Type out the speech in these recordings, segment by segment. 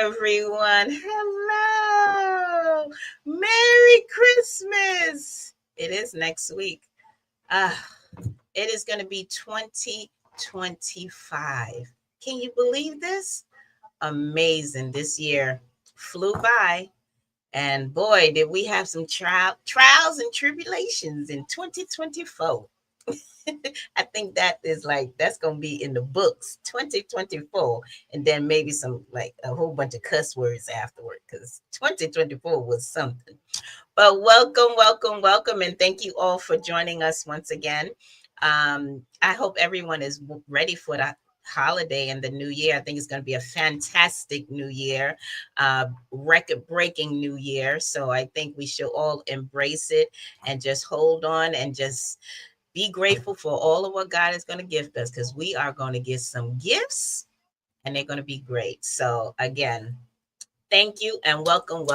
everyone. Hello. Merry Christmas. It is next week. It is going to be 2025. Can you believe this? Amazing. This year flew by. And boy, did we have some trials and tribulations in 2024. I think that's going to be in the books 2024. And then maybe some a whole bunch of cuss words afterward because 2024 was something. But welcome. And thank you all for joining us once again. I hope everyone is ready for that holiday and the new year. I think it's going to be a fantastic new year, record-breaking new year. So I think we should all embrace it and just hold on and just be grateful for all of what God is going to gift us, because we are going to get some gifts and they're going to be great. So again, thank you and welcome.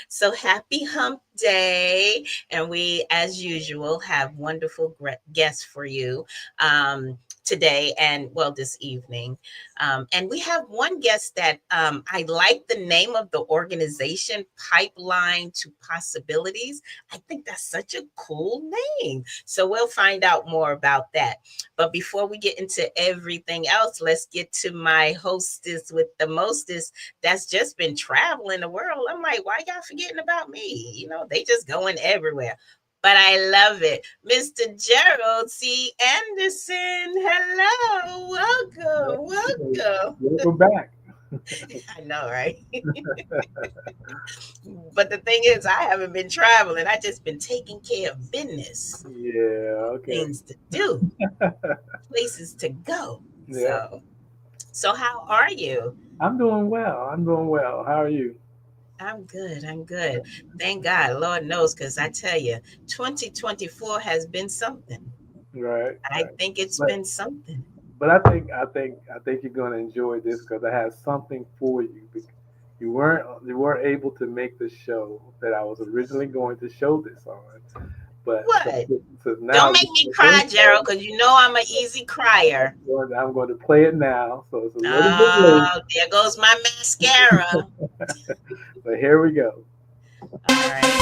So happy hump day. And we, as usual, have wonderful guests for you today and this evening. And we have one guest that I like the name of the organization, Pipeline to Possibilities. I think that's such a cool name. So we'll find out more about that. But before we get into everything else, let's get to my hostess with the mostest that's just been traveling the world. I'm like, why y'all forgetting about me? You know, they just going everywhere. But I love it. Mr. Gerald C. Anderson. Hello. Welcome. Welcome back. I know, right? But the thing is, I haven't been traveling. I just been taking care of business. Yeah, okay. Things to do. Places to go. Yeah. So how are you? I'm doing well. How are you? I'm good. Thank God. Lord knows, because I tell you, 2024 has been something. Right. I think it's been something. But I think you're going to enjoy this because I have something for you. You weren't able to make the show that I was originally going to show this on. But what? So now don't make me cry, Gerald, because you know I'm an easy crier. I'm going to play it now. So it's a little bit late. There goes my mascara. But here we go. All right.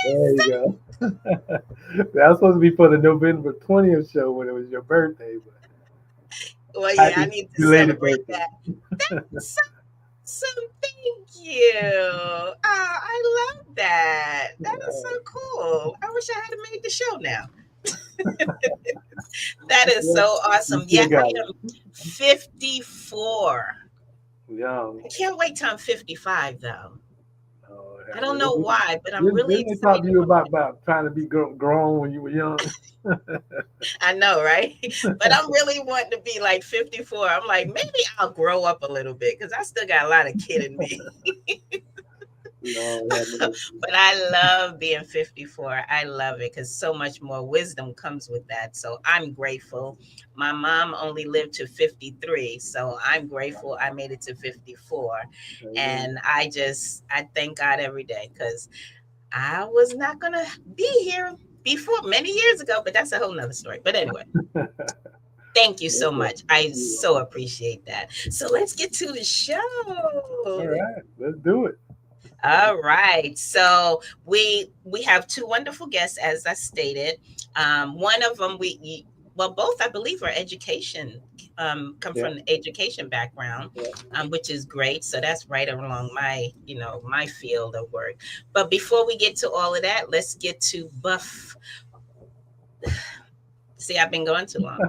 There you go. That was supposed to be for the November 20th show when it was your birthday. But well, yeah, I need to celebrate that. So thank you. I love that. That is so cool. I wish I had made the show now. That is so awesome. Yeah, I am 54. Young. I can't wait till I'm 55, though. I don't know why, but I'm really excited. Didn't they talk to you about trying to be grown when you were young? I know, right? But I'm really wanting to be like 54. I'm like, maybe I'll grow up a little bit because I still got a lot of kid in me. No, but I love being 54. I love it because so much more wisdom comes with that. So I'm grateful. My mom only lived to 53. So I'm grateful I made it to 54. And I thank God every day because I was not going to be here before many years ago, but that's a whole nother story. But anyway. Thank you so much. I so appreciate that. So let's get to the show. All right, let's do it. All right. So we have two wonderful guests, as I stated. One of them, both, I believe, are education, come from an education background, which is great. So that's right along my field of work. But before we get to all of that, let's get to Buff. See, I've been going too long.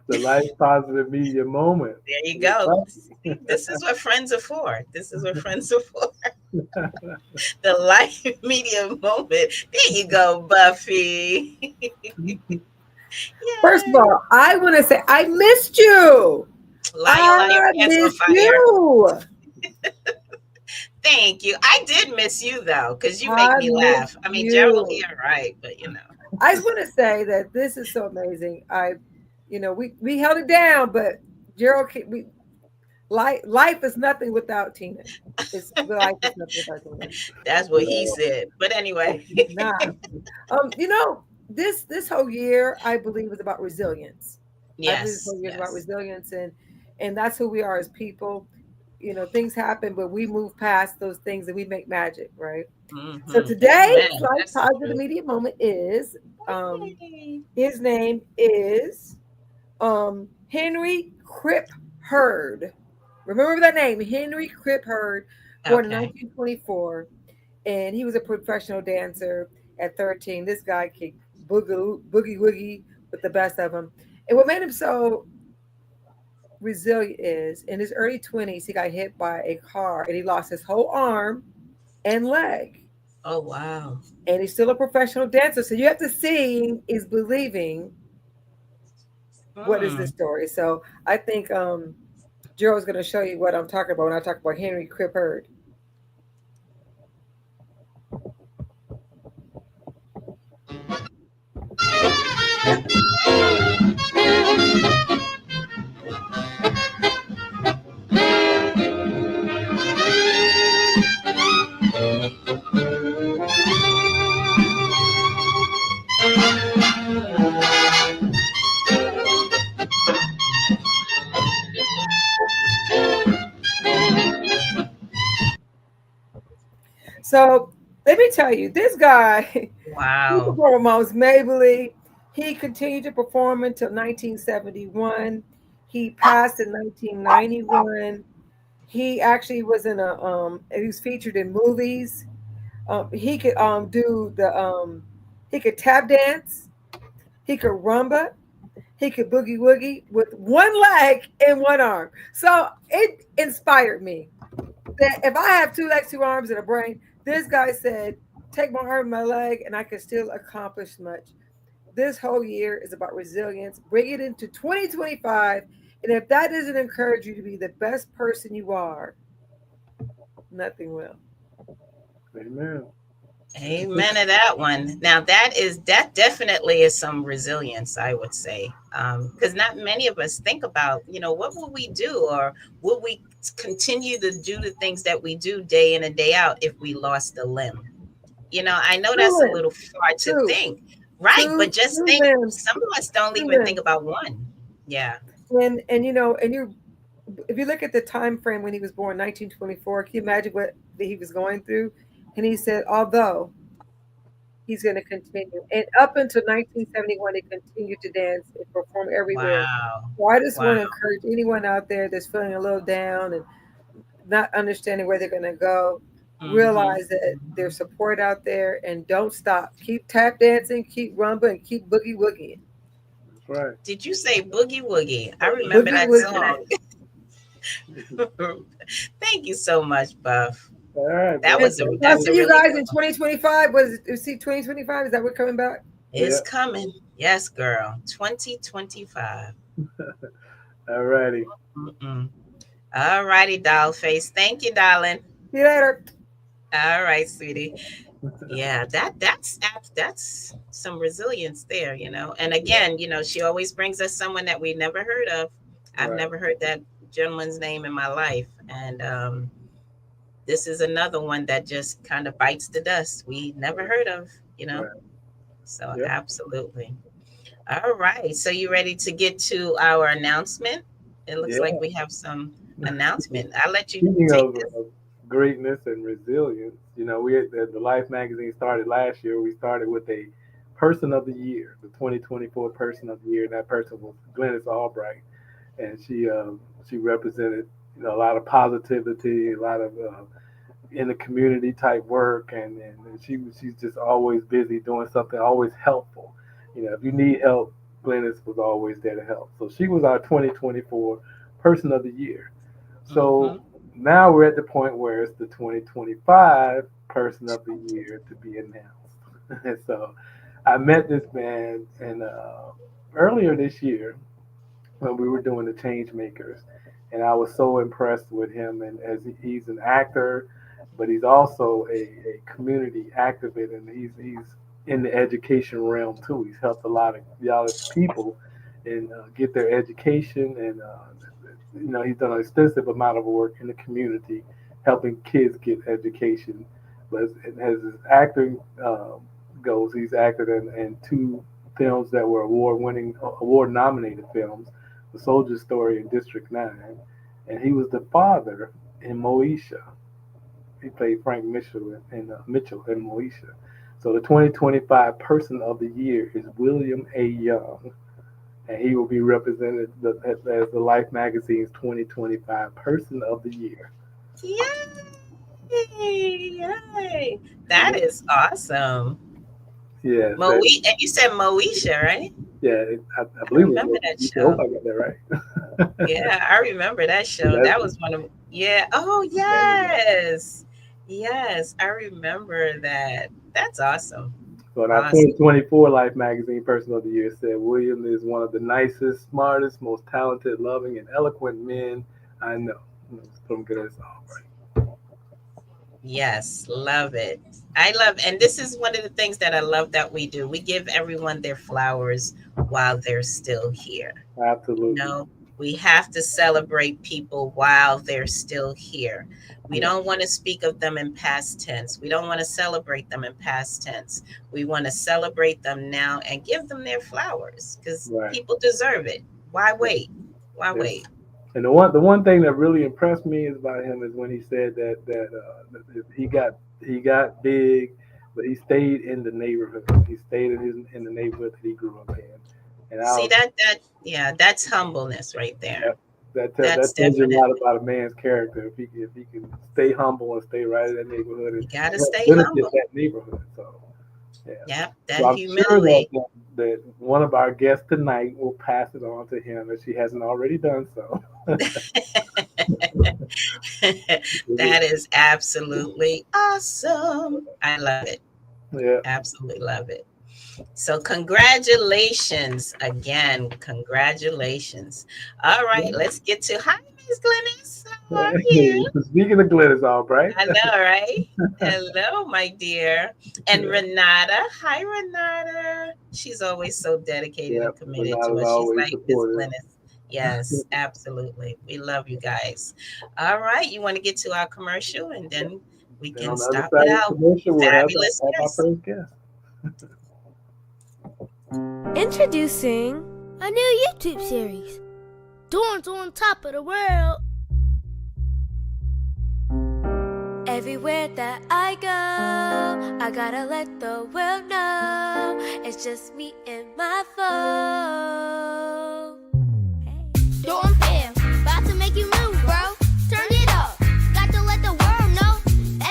The Lyfe Positive Media Moment. There you go. This is what friends are for. The Lyfe Media Moment. There you go, Buffy. First of all, I want to say I missed you. Liar, I missed you. Thank you. I did miss you though, because you make I me miss laugh. I mean, generally, you. all right, but I just want to say that this is so amazing. We held it down, but Gerald, life is nothing without Tina. Life is nothing without Tina. that's what he Yeah. said. But anyway, Nah. This whole year I believe is about resilience. I believe this yes, whole year is about yes. resilience, and that's who we are as people. Things happen, but we move past those things and we make magic, right? So Amen. today's life That's so positive true. media moment is um Yay. his name is Henry Crip Hurd. Remember that name, Henry Crip Hurd, born in Okay. 1924, and he was a professional dancer at 13. This guy could boogie woogie with the best of them. And what made him so resilient is in his early 20s, he got hit by a car and he lost his whole arm and leg. Oh wow. And he's still a professional dancer. So you have to see is believing what is this Hmm. story. So I think Joe's going to show you what I'm talking about when I talk about Henry Crip Hurd. So let me tell you, this guy, he Wow. performed with Moms Mabley. He continued to perform until 1971. He passed in 1991. He actually was in he was featured in movies. He could do he could tap dance. He could rumba. He could boogie woogie with one leg and one arm. So it inspired me that if I have two legs, two arms, and a brain, this guy said, take my arm, my leg, and I can still accomplish much. This whole year is about resilience. Bring it into 2025. And if that doesn't encourage you to be the best person you are, nothing will. Amen. Amen to that one. Now that definitely is some resilience, I would say, because not many of us think about, what will we do, or will we continue to do the things that we do day in and day out if we lost a limb? I know Two that's a limbs, little far to two, think, right? But just two think, limbs, some of us don't two even think limbs. about one. Yeah. And you if you look at the time frame when he was born, 1924, can you imagine what he was going through? And he said, although he's going to continue. And up until 1971, he continued to dance and perform everywhere. Wow. So I just Wow. want to encourage anyone out there that's feeling a little down and not understanding where they're going to go, Hmm. realize that there's support out there and don't stop. Keep tap dancing, keep rumba, and keep boogie woogieing. That's right. Did you say boogie woogie? I remember Boogie that woogie. song. Thank you so much, Buff. All right, That And brother. was a Thank I'll that's you. a see you really guys good in one. 2025. What is it? You see 2025? Is that what coming back? It's Yeah. coming. Yes, girl. 2025. All righty. Mm-mm. All righty, doll face. Thank you, darling. See you later. All right, sweetie. Yeah, that's some resilience there, And Yeah. again, she always brings us someone that we never heard of. I've Right. never heard that gentleman's name in my life, and this is another one that just kind of bites the dust. We never heard of, you know. Right. So Yep. absolutely. All right. So you ready to get to our announcement? It looks like Yeah. we have some announcement. I'll let you Speaking take of this. greatness and resilience, we the Life magazine started last year. We started with a Person of the Year, the 2024 Person of the Year. And that person was Glennis Albright, and she represented a lot of positivity, a lot of in the community type work, and she's just always busy doing something, always helpful. If you need help, Glennis was always there to help. So she was our 2024 Person of the Year. Mm-hmm. So now we're at the point where it's the 2025 Person of the Year to be announced. And so I met this man and earlier this year when we were doing the Change Makers, and I was so impressed with him. And as he's an actor, but he's also a community activist, and he's in the education realm too. He's helped a lot of y'all people and get their education, and he's done an extensive amount of work in the community, helping kids get education. But as his acting goes, he's acted in two films that were award nominated films, The Soldier Story and District 9, and he was the father in Moesha. He played Frank Mitchell in Moesha. So the 2025 Person of the Year is William A. Young, and he will be represented as the Life magazine's 2025 Person of the Year. Yay! Yay! That is awesome. Yeah. And you said Moesha, right? Yeah, I believe I remember that I show. hope I got that right. Yeah, I remember that show. That was one of Oh yes. Yes, I remember that. That's awesome. So in our 2024 Life Magazine Person of the Year said William is one of the nicest, smartest, most talented, loving, and eloquent men I know. From good as all right. Yes, love it. And this is one of the things that I love that we do. We give everyone their flowers while they're still here. Absolutely. We have to celebrate people while they're still here. We don't want to speak of them in past tense. We don't want to celebrate them in past tense. We want to celebrate them now and give them their flowers because people deserve it. Why wait? Why wait? And the one thing that really impressed me about him is when he said that he got big, but he stayed in the neighborhood. He stayed in the neighborhood that he grew up in. And see that's humbleness right there. That tells you a lot about a man's character. If he can stay humble and stay right in that neighborhood, and you gotta stay humble. That neighborhood. So that humility. Sure that one of our guests tonight will pass it on to him if she hasn't already done so. That is absolutely awesome. I love it. Yeah, absolutely love it. So congratulations again. Congratulations. All right, let's get to hi, Miss Glennis. How are you? Speaking of Glennis, all right. I know, right? Hello, my dear. And Renata. Hi, Renata. She's always so dedicated and committed to us. She's like Miss Glennis. Yes, absolutely. We love you guys. All right, you want to get to our commercial and then we can stop it out. Fabulous guest. Introducing a new YouTube series, Dorms on Top of the World. Everywhere that I go, I gotta let the world know it's just me and my phone. Hey. Dorm fam, about to make you move, bro. Turn it up, got to let the world know.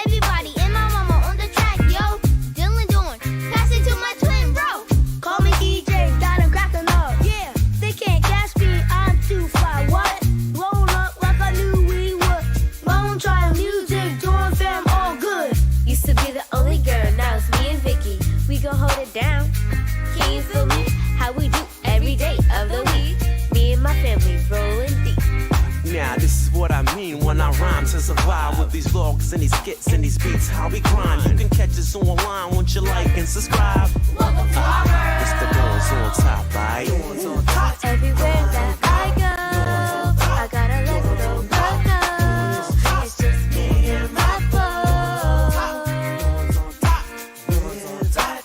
Everybody and my mama on the track, yo. Dylan Dorn, pass it to my twin, bro. Call me DJ, got him cracking up. Yeah, they can't catch me, I'm too fly. What? Roll up like I knew we would. Won't try music, Dorm fam, all good. Used to be the only girl, now it's me and Vicky. We gon' hold it down. Can you feel me? How we do every day of the week. Me and my family rolling deep. Now this is what I mean when I rhyme to survive with these vlogs and these skits and these beats. How we grind. You can catch us online. Won't you like and subscribe? Welcome to our world. It's the Dorms on Top, right? Everywhere that I go, I gotta let the world know it's just me and my phone.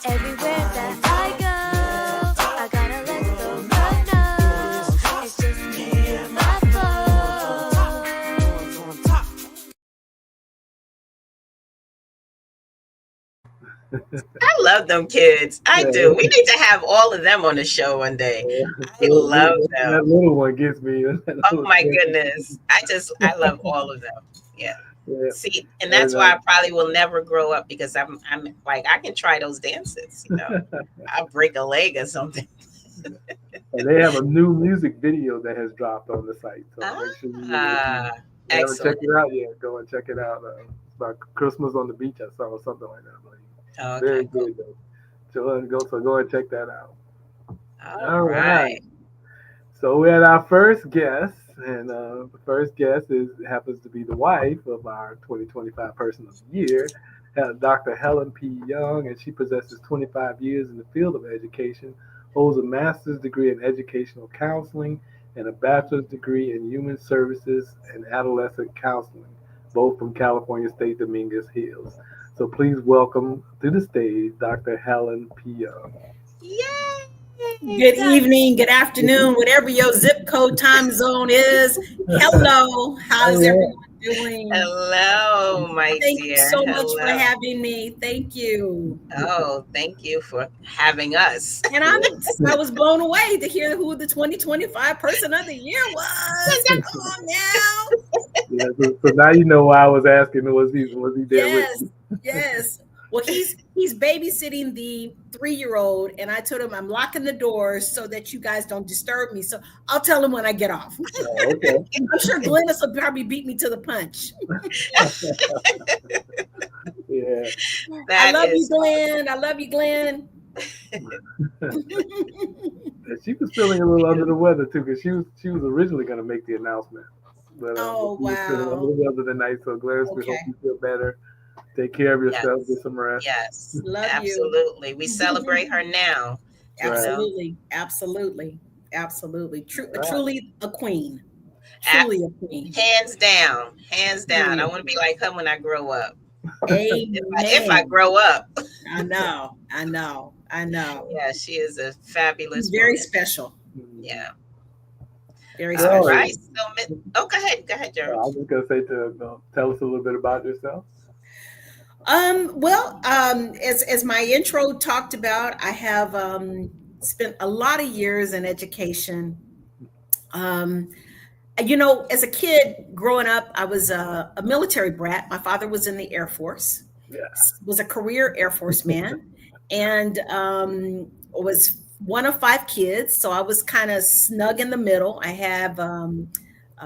Everywhere that I go, I gotta let the world know it's just me and my phone. I love them kids. I do. We need to have all of them on the show one day. I love them. That little one gets me. Oh my goodness. I love all of them. Yeah. See, and that's why I probably will never grow up because I'm like, I can try those dances, I'll break a leg or something. And they have a new music video that has dropped on the site. So make sure you haven't checked it out yet. Go and check it out. It's about Christmas on the beach, I saw, or something like that, I believe. Okay, very good though. So go and check that out. All right. So we had our first guest, and the first guest happens to be the wife of our 2025 Person of the Year, Dr. Helen P. Young, and she possesses 25 years in the field of education, holds a master's degree in educational counseling, and a bachelor's degree in human services and adolescent counseling, both from California State Dominguez Hills. So please welcome to the stage Dr. Helen P. Young. Yay! Good evening, good afternoon, whatever your zip code time zone is. Hello, how's everyone doing? Hello, my Thank dear. you so much Hello. for having me. Thank you. Oh, thank you for having us. And I was blown away to hear who the 2025 Person of the Year was. Come on now. Yeah, so now you know why I was asking, was he there Yes, with you? yes. Well, he's babysitting the 3-year-old, and I told him I'm locking the doors so that you guys don't disturb me. So I'll tell him when I get off. Oh, okay. I'm sure Glennis will probably beat me to the punch. Yeah. I love you, Glenn. I love you, Glenn. She was feeling a little under the weather too, because she was originally going to make the announcement, but Oh, she was feeling a wow. little under the night. So Gladys, we hope Okay. you feel better. Take care of yourself. Yes. Get some rest. Yes, Love you. absolutely. We celebrate her now. Right. Absolutely. Absolutely. Absolutely. Right. Truly a queen. Truly a queen. Hands down. Hands down. I Yeah. want to be like her when I grow up. Amen. If I grow up. I know. I know. I know. Yeah, she is a fabulous She's very woman. special. Yeah. Very Well, special. All right. So, go ahead. Go ahead, I George. was just going to say tell us a little bit about yourself. Well, as my intro talked about, I have spent a lot of years in education. As a kid growing up, I was a military brat. My father was in the Air Force, Yeah. was a career Air Force man, and was one of 5 kids. So I was kind of snug in the middle. I have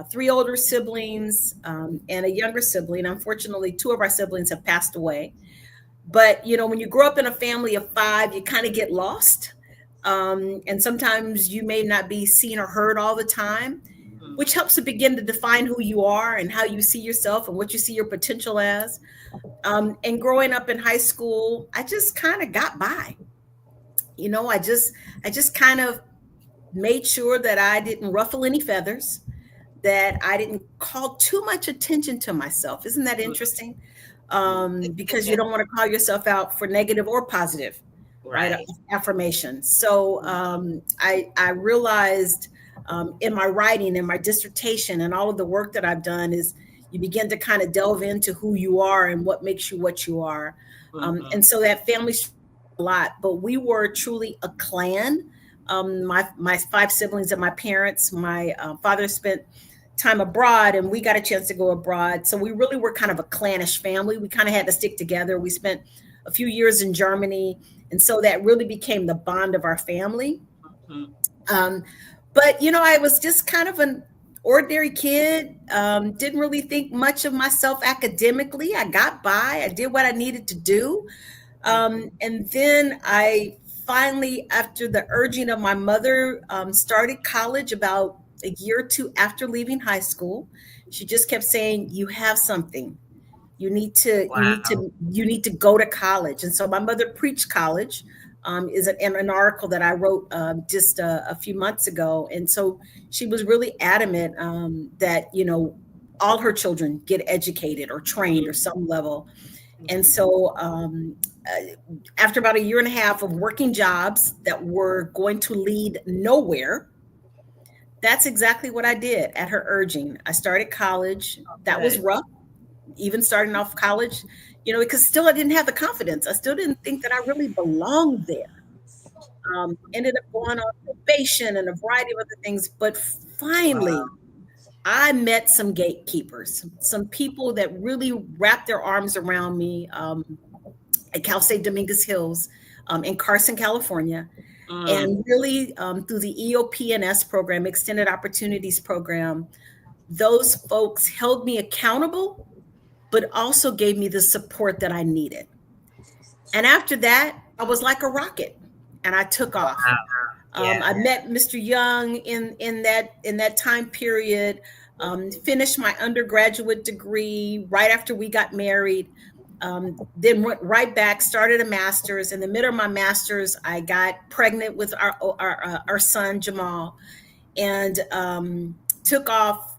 3 older siblings and a younger sibling. Unfortunately, 2 of our siblings have passed away. But, when you grow up in a family of 5, you kind of get lost. And sometimes you may not be seen or heard all the time, which helps to begin to define who you are and how you see yourself and what you see your potential as. And growing up in high school, I just kind of got by. I just kind of made sure that I didn't ruffle any feathers, that I didn't call too much attention to myself. Isn't that interesting? Because you don't want to call yourself out for negative or positive, right? Affirmation. So I realized in my writing, in my dissertation, and all of the work that I've done is you begin to kind of delve into who you are and what makes you what you are. And so that family a lot, but we were truly a clan. My 5 siblings and my parents, my father spent time abroad and we got a chance to go abroad. So we really were kind of a clannish family. We kind of had to stick together. We spent a few years in Germany. And so that really became the bond of our family. But, I was just kind of an ordinary kid. Didn't really think much of myself academically. I got by. I did what I needed to do. And then I finally, after the urging of my mother, started college about a year or 2 after leaving high school. She just kept saying, you have something. You need to go to college. And so my mother preached college. Is an article that I wrote just a few months ago. And so she was really adamant that, all her children get educated or trained or some level. And so after about a year and a half of working jobs that were going to lead nowhere, that's exactly what I did at her urging. I started college. That was rough, even starting off college, because still I didn't have the confidence. I still didn't think that I really belonged there. Ended up going on probation and a variety of other things. But finally, I met some gatekeepers, some people that really wrapped their arms around me at Cal State Dominguez Hills in Carson, California. And really through the EOP&S program, Extended Opportunities Program, those folks held me accountable, but also gave me the support that I needed. And after that, I was like a rocket and I took off. I met Mr. Young in that time period. Finished my undergraduate degree right after we got married. Then went right back, started a master's. In the middle of my master's, I got pregnant with our son Jamal, and took off.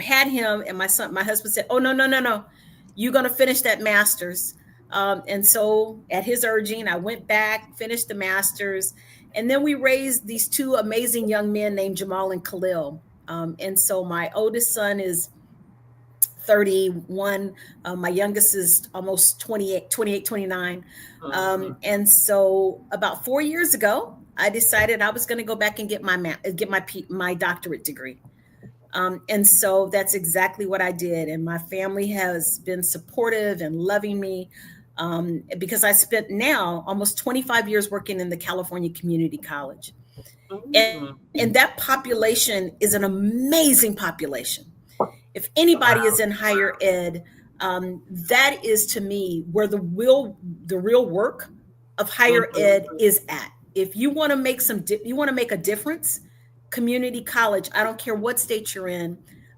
Had him, and my husband said, "Oh, no, you're gonna finish that master's." And so, at his urging, I went back, finished the master's, and then we raised these two amazing young men named Jamal and Khalil. And so, my oldest son is 31. My youngest is almost 28, 29. And so about 4 years ago, I decided I was going to go back and get my doctorate degree. And so that's exactly what I did. And my family has been supportive and loving me, because I spent now almost 25 years working in the California Community College. And that population is an amazing population. If anybody is in higher ed, that is, to me, where the real work of higher ed is at. If you want to make a difference, community college, I don't care what state you're in,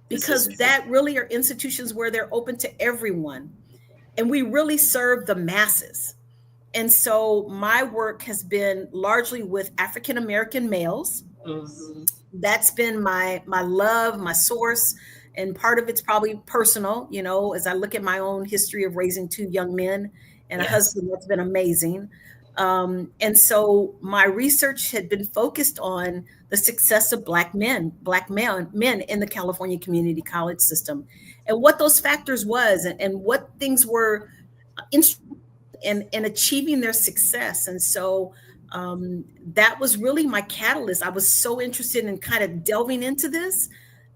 because that really are institutions where they're open to everyone, and we really serve the masses. And so my work has been largely with African American males. That's been my love, my source. And part of it's probably personal, as I look at my own history of raising two young men and a husband that's been amazing. And so my research had been focused on the success of Black men in the California community college system, and what those factors was, and what things were in achieving their success. And so that was really my catalyst. I was so interested in kind of delving into this,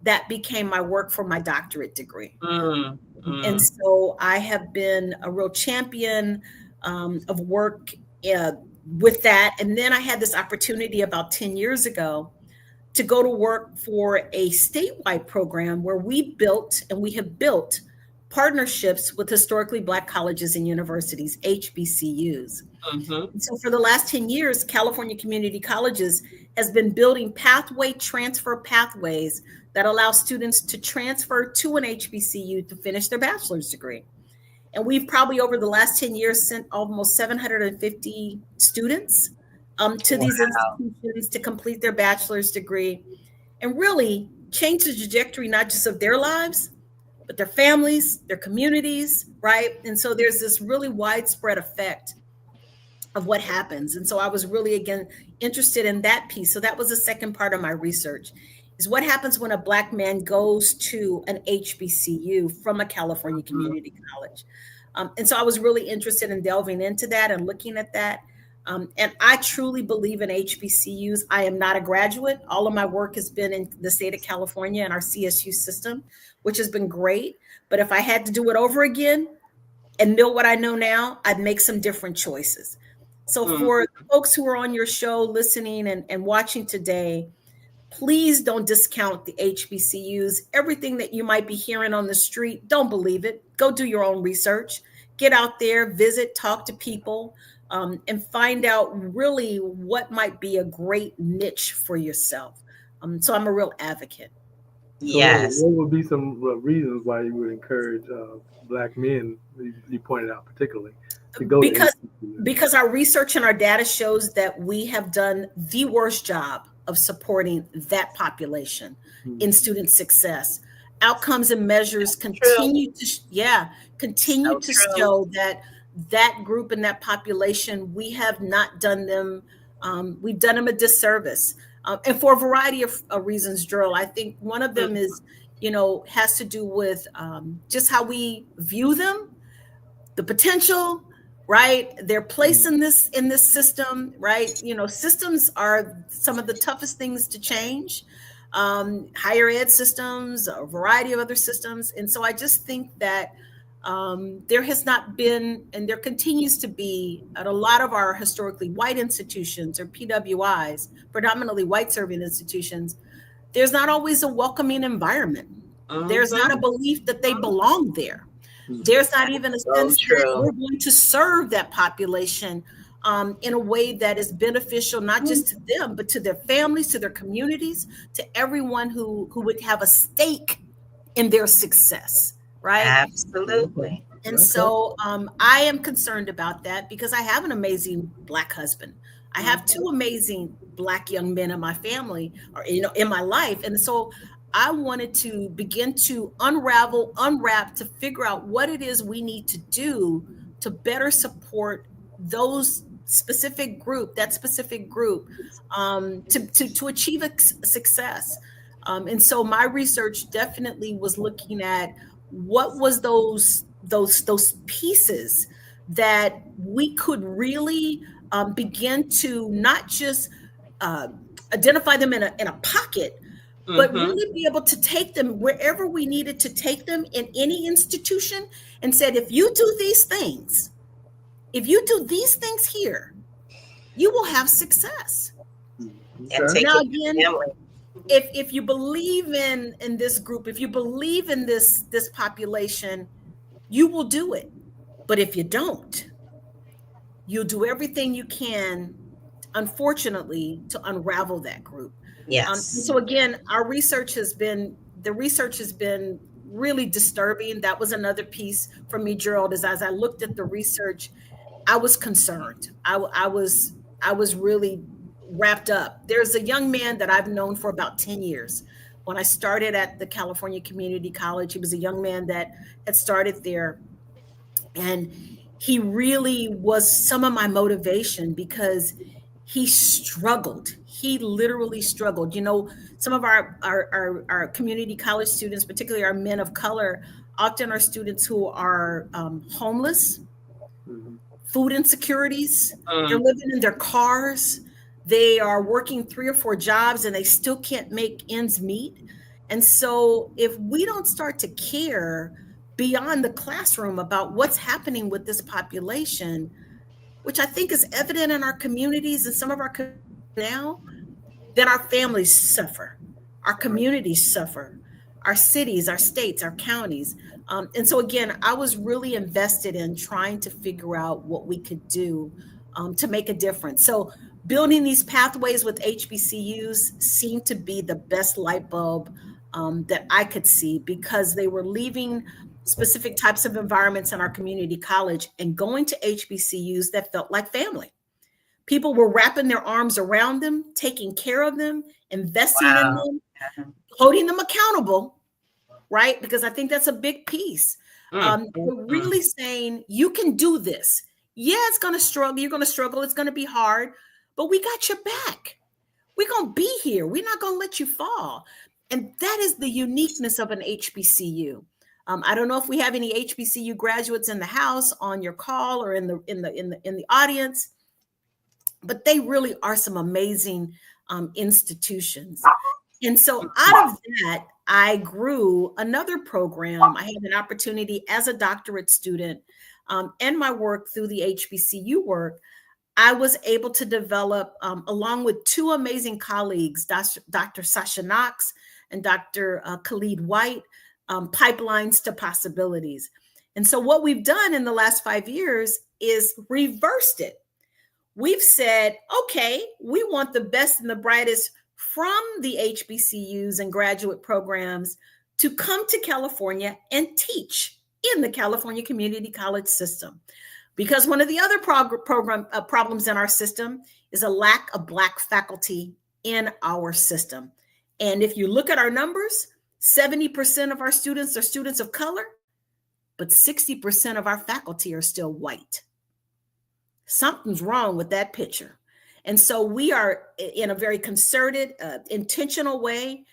that became my work for my doctorate degree. And so I have been a real champion of work with that. And then I had this opportunity about 10 years ago to go to work for a statewide program where we have built partnerships with historically Black colleges and universities, HBCUs. So for the last 10 years, California Community Colleges has been building transfer pathways that allow students to transfer to an HBCU to finish their bachelor's degree. And we've probably over the last 10 years sent almost 750 students to these institutions to complete their bachelor's degree, and really change the trajectory, not just of their lives, but their families, their communities, right? And so there's this really widespread effect of what happens. And so I was really, again, interested in that piece. So that was the second part of my research, is what happens when a Black man goes to an HBCU from a California community college. And so I was really interested in delving into that and looking at that. And I truly believe in HBCUs. I am not a graduate. All of my work has been in the state of California and our CSU system, which has been great. But if I had to do it over again and know what I know now, I'd make some different choices. So for folks who are on your show listening and watching today, please don't discount the HBCUs. Everything that you might be hearing on the street, don't believe it. Go do your own research. Get out there, visit, talk to people, and find out really what might be a great niche for yourself. So I'm a real advocate. Yes. So what would be some reasons why you would encourage Black men, you pointed out particularly, to go because our research and our data shows that we have done the worst job of supporting that population in student success. Outcomes and measures continue to show that group and that population, we have not done them. We've done them a disservice, and for a variety of reasons, Drew. I think one of them is, has to do with just how we view them, the potential, right? Their place in this system, right? Systems are some of the toughest things to change. Higher ed systems, a variety of other systems. And so I just think that there has not been, and there continues to be, at a lot of our historically white institutions, or PWIs, predominantly white serving institutions, there's not always a welcoming environment. There's not a belief that they belong there. There's not even a sense that we're going to serve that population in a way that is beneficial, not just to them, but to their families, to their communities, to everyone who would have a stake in their success, right? Absolutely. And Okay. so I am concerned about that because I have an amazing Black husband. I have two amazing Black young men in my family, or in my life. And so I wanted to begin to unwrap, to figure out what it is we need to do to better support that specific group, to achieve success. And so my research definitely was looking at what was those pieces that we could really begin to not just identify them in a pocket, but really be able to take them wherever we needed to take them in any institution, and said, if you do these things here, you will have success. And take Now it again, to family. if you believe in this group, if you believe in this population, you will do it. But if you don't, you'll do everything you can, unfortunately, to unravel that group. Yes. So again, the research has been really disturbing. That was another piece for me, Gerald, is as I looked at the research, I was concerned. I was really wrapped up. There's a young man that I've known for about 10 years. When I started at the California Community College, he was a young man that had started there. And he really was some of my motivation because he struggled. He literally struggled. Some of our community college students, particularly our men of color, often are students who are homeless, food insecurities. They're living in their cars. They are working 3 or 4 jobs and they still can't make ends meet. And so if we don't start to care beyond the classroom about what's happening with this population, which I think is evident in our communities and some of our communities now, then our families suffer, our communities suffer, our cities, our states, our counties. And so again, I was really invested in trying to figure out what we could do to make a difference. So building these pathways with HBCUs seemed to be the best light bulb that I could see, because they were leaving specific types of environments in our community college and going to HBCUs that felt like family. People were wrapping their arms around them, taking care of them, investing in them, holding them accountable, right? Because I think that's a big piece. We're really saying, you can do this. Yeah, it's going to struggle. You're going to struggle. It's going to be hard, but we got your back. We're going to be here. We're not going to let you fall. And that is the uniqueness of an HBCU. I don't know if we have any HBCU graduates in the house, on your call, or in the audience, but they really are some amazing institutions. And so out of that, I grew another program. I had an opportunity as a doctorate student, and my work through the HBCU work, I was able to develop, along with 2 amazing colleagues, Dr. Sasha Knox and Dr. Khalid White, pipelines to possibilities. And so what we've done in the last 5 years is reversed it. We've said, okay, we want the best and the brightest from the HBCUs and graduate programs to come to California and teach in the California Community College system. Because one of the other problems in our system is a lack of Black faculty in our system. And if you look at our numbers, 70% of our students are students of color, but 60% of our faculty are still white. Something's wrong with that picture. And so we are, in a very concerted, intentional way,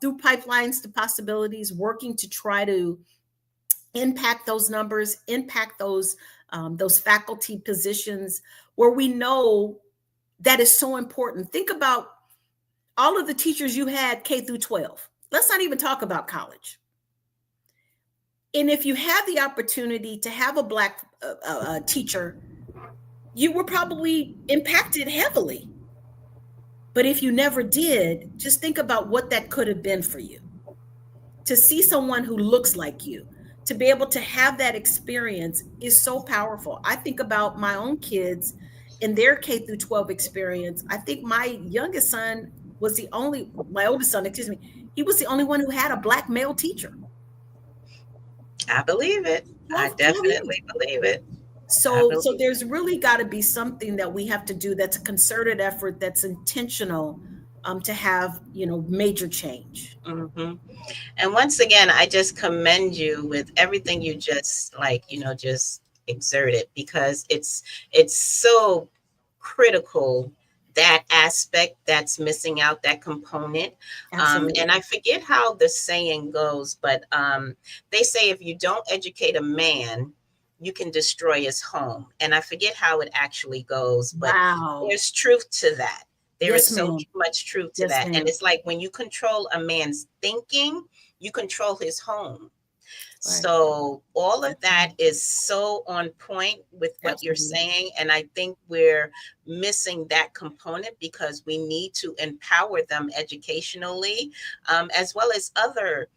through pipelines to possibilities, working to try to impact those numbers, impact those faculty positions where we know that is so important. Think about all of the teachers you had K through 12. Let's not even talk about college. And if you had the opportunity to have a Black teacher, you were probably impacted heavily. But if you never did, just think about what that could have been for you. To see someone who looks like you, to be able to have that experience is so powerful. I think about my own kids in their K through 12 experience, I think my youngest son was my oldest son, excuse me, he was the only one who had a Black male teacher. I believe it. 12 I 12 years. definitely believe it. So there's really got to be something that we have to do that's a concerted effort, that's intentional, to have, major change. Mm-hmm. And once again, I just commend you with everything you just just exerted, because it's so critical, that aspect that's missing out, that component. And I forget how the saying goes, but they say if you don't educate a man, you can destroy his home. And I forget how it actually goes, but Wow. there's truth to that. There Yes, is so ma'am. much truth to Yes, that. ma'am. And it's like when you control a man's thinking, you control his home. Right. So all of that is so on point with what you're saying. And I think we're missing that component, because we need to empower them educationally, as well as other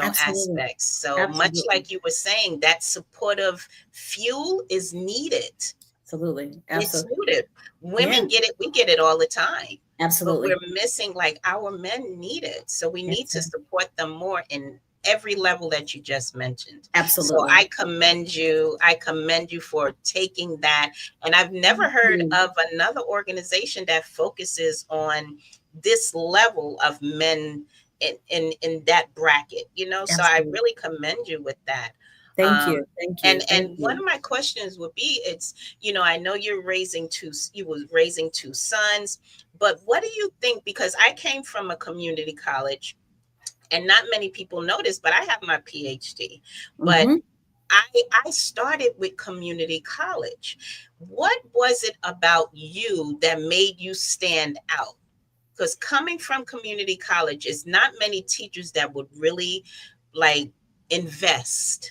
aspects. So much like you were saying, that supportive fuel is needed. Absolutely. It's needed. Women get it. We get it all the time. Absolutely. But we're missing, like, our men need it. So we need to support them more in every level that you just mentioned. Absolutely. So I commend you. I commend you for taking that. And I've never heard of another organization that focuses on this level of men in that bracket, So I really commend you with that. Thank you. And one of my questions would be, I know you was raising two sons, but what do you think? Because I came from a community college, and not many people know this, but I have my PhD. But I started with community college. What was it about you that made you stand out? Because coming from community college, is not many teachers that would really invest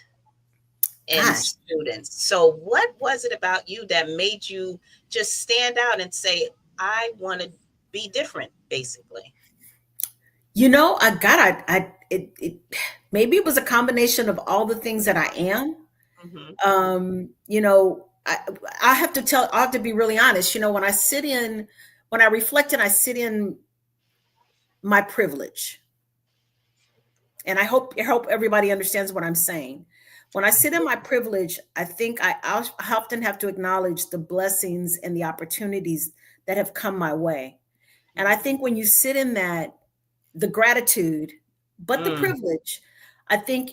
in students. So what was it about you that made you just stand out and say, I want to be different, basically? Maybe it was a combination of all the things that I am. I have to be really honest. When I reflect and I sit in my privilege, and I hope everybody understands what I'm saying. When I sit in my privilege, I think I often have to acknowledge the blessings and the opportunities that have come my way. And I think when you sit in that, the gratitude, but the privilege, I think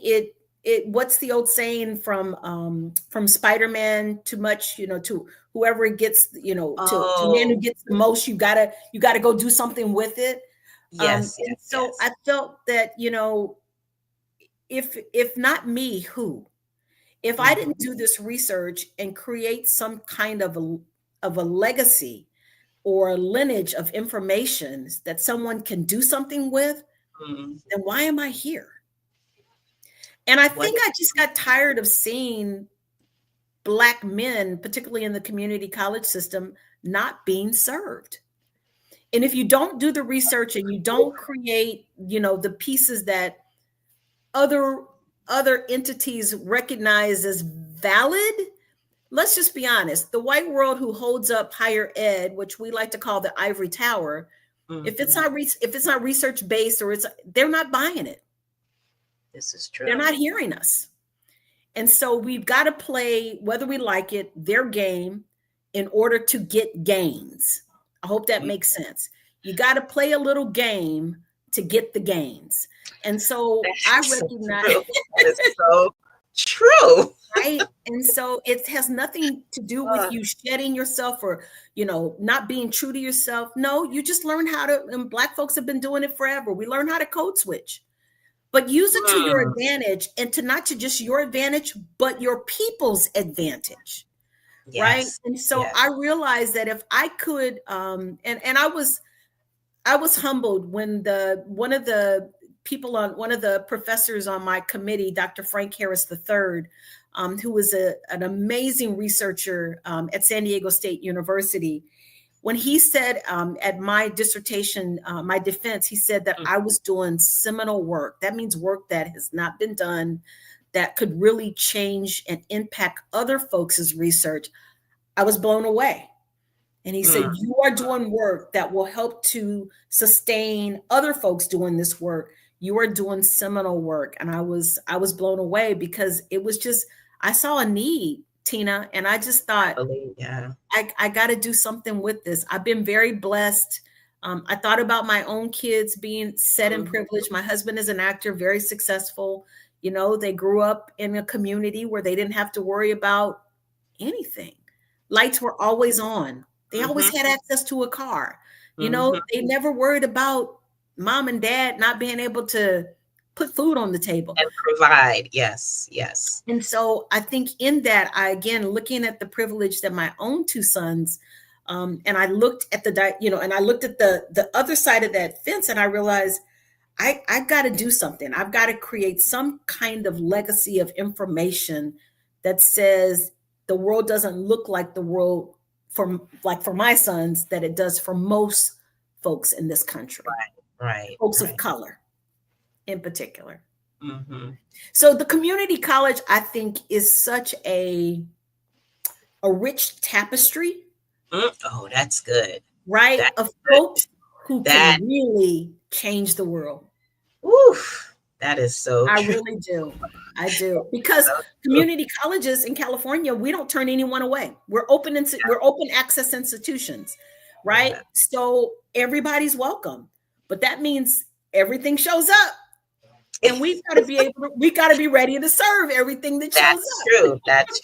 what's the old saying from Spider-Man, too much, to whoever gets, to the man who gets the most, you gotta go do something with it. Yes. So I felt that, if not me, who? If I didn't do this research and create some kind of a legacy or a lineage of information that someone can do something with, then why am I here? And I think I just got tired of seeing Black men, particularly in the community college system, not being served. And if you don't do the research and you don't create, the pieces that other entities recognize as valid, let's just be honest, the white world who holds up higher ed, which we like to call the ivory tower, if it's not research based, they're not buying it. This is true. They're not hearing us. And so we've got to play, whether we like it, their game in order to get gains. I hope that makes sense. You got to play a little game to get the gains. And so I recognize that is so true. Right. And so it has nothing to do with you shedding yourself or, not being true to yourself. No, you just learn how to, and Black folks have been doing it forever. We learn how to code switch, but use it to your advantage, and to not to just your advantage, but your people's advantage. Yes. Right. And so I realized that if I could, and I was humbled when one of the professors on my committee, Dr. Frank Harris III, who was an amazing researcher at San Diego State University, when he said at my dissertation, my defense, he said that I was doing seminal work. That means work that has not been done, that could really change and impact other folks' research. I was blown away. And he said, you are doing work that will help to sustain other folks doing this work. You are doing seminal work. And I was blown away, because it was just, I saw a need, Tina, and I just thought, Yeah. I got to do something with this. I've been very blessed. I thought about my own kids being set in privilege. My husband is an actor, very successful. You know, they grew up in a community where they didn't have to worry about anything. Lights were always on. They always had access to a car. You know, they never worried about mom and dad not being able to put food on the table and provide. Yes. And so I think in that, I, again, looking at the privilege that my own two sons, and I looked at and I looked at the other side of that fence, and I realized I got to do something. I've got to create some kind of legacy of information that says the world doesn't look like the world for my sons that it does for most folks in this country. Right. Folks of color in particular. So the community college, I think, is such a rich tapestry. Oh, that's good. Right? Of folks who can really change the world. Oof. That is so I true. really do. I do. Because community colleges in California, we don't turn anyone away. We're open access institutions, right? Yeah. So everybody's welcome. But that means everything shows up. And we got to be ready to serve everything that shows up. That's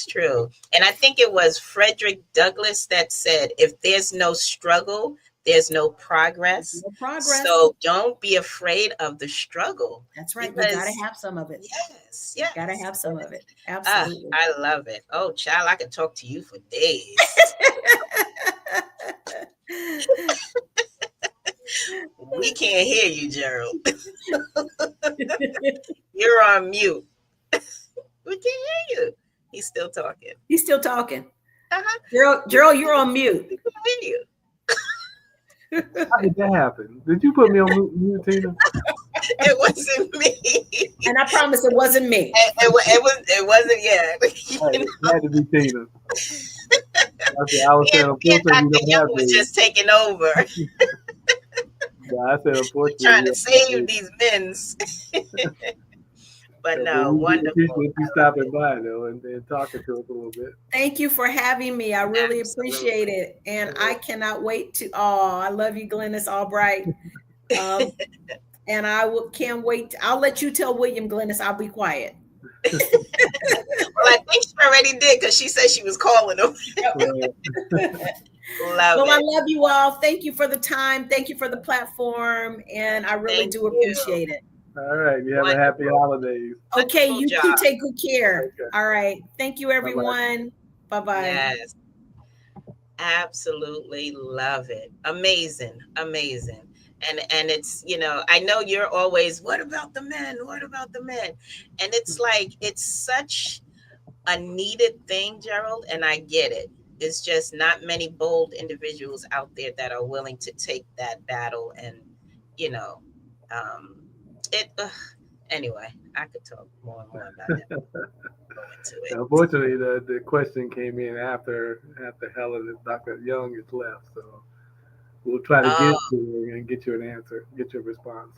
true. And I think it was Frederick Douglass that said, if there's no struggle, there's no progress. So don't be afraid of the struggle. That's right. We got to have some of it. Yes. Got to have some of it. Absolutely. I love it. Oh, child, I could talk to you for days. We can't hear you, Gerald. You're on mute. We can't hear you. He's still talking. Gerald, you're on mute. We can hear you. How did that happen? Did you put me on mute, Tina? It wasn't me. And I promise it wasn't me. It wasn't yet. It had to be Tina. I was saying, unfortunately, Young was just taking over. I said, unfortunately, trying to save these men's. But no, wonderful. Appreciate you stopping by, though, and talking to us a little bit. Thank you for having me. I really appreciate it. And I cannot wait to, I love you, Glennis Albright. And can't wait. I'll let you tell William, Glennis, I'll be quiet. Well, I think she already did, because she said she was calling him. I love you all. Thank you for the time. Thank you for the platform. And I really do appreciate it. All right. You have a happy holidays. Okay. You too. Take good care. Okay. All right. Thank you, everyone. Bye-bye. Yes. Absolutely love it. Amazing. And it's, I know you're always, what about the men? And it's like, it's such a needed thing, Gerald. And I get it. It's just not many bold individuals out there that are willing to take that battle. And, anyway, I could talk more and more about it. Unfortunately, the question came in after Helen and Dr. Young is left. So we'll try to get to her and get you an answer, get your response.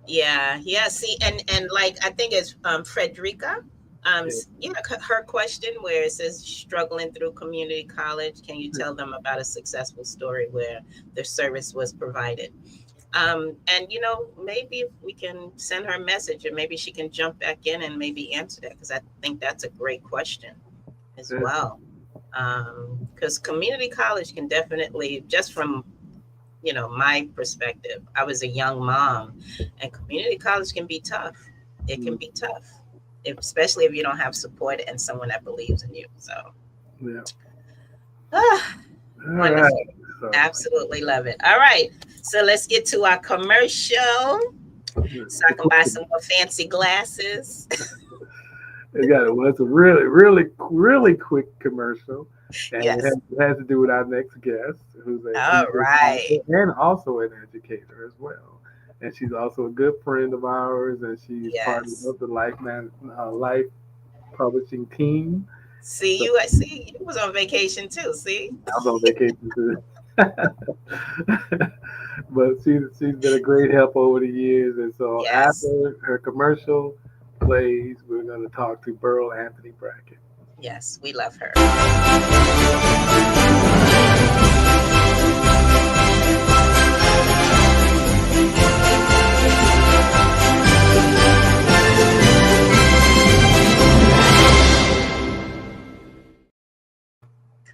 Yeah. See, and like, I think it's Frederica. Her question where it says struggling through community college. Can you tell them about a successful story where the service was provided? And maybe if we can send her a message, and maybe she can jump back in and maybe answer that, because I think that's a great question as well. Because community college can definitely, just from my perspective, I was a young mom, and community college can be tough. It can be tough, especially if you don't have support and someone that believes in you. So, wonderful. Right. Absolutely love it. All right, so let's get to our commercial, so I can buy some more fancy glasses. It's a really, really, really quick commercial, and it has to do with our next guest, who's and also an educator as well. And she's also a good friend of ours, and she's part of the Lyfe publishing team. See, So you was on vacation too. See, I was on vacation too. But she's been a great help over the years. And so yes, after her commercial plays, we're going to talk to Beryl Anthony Brackett. yes, we love her.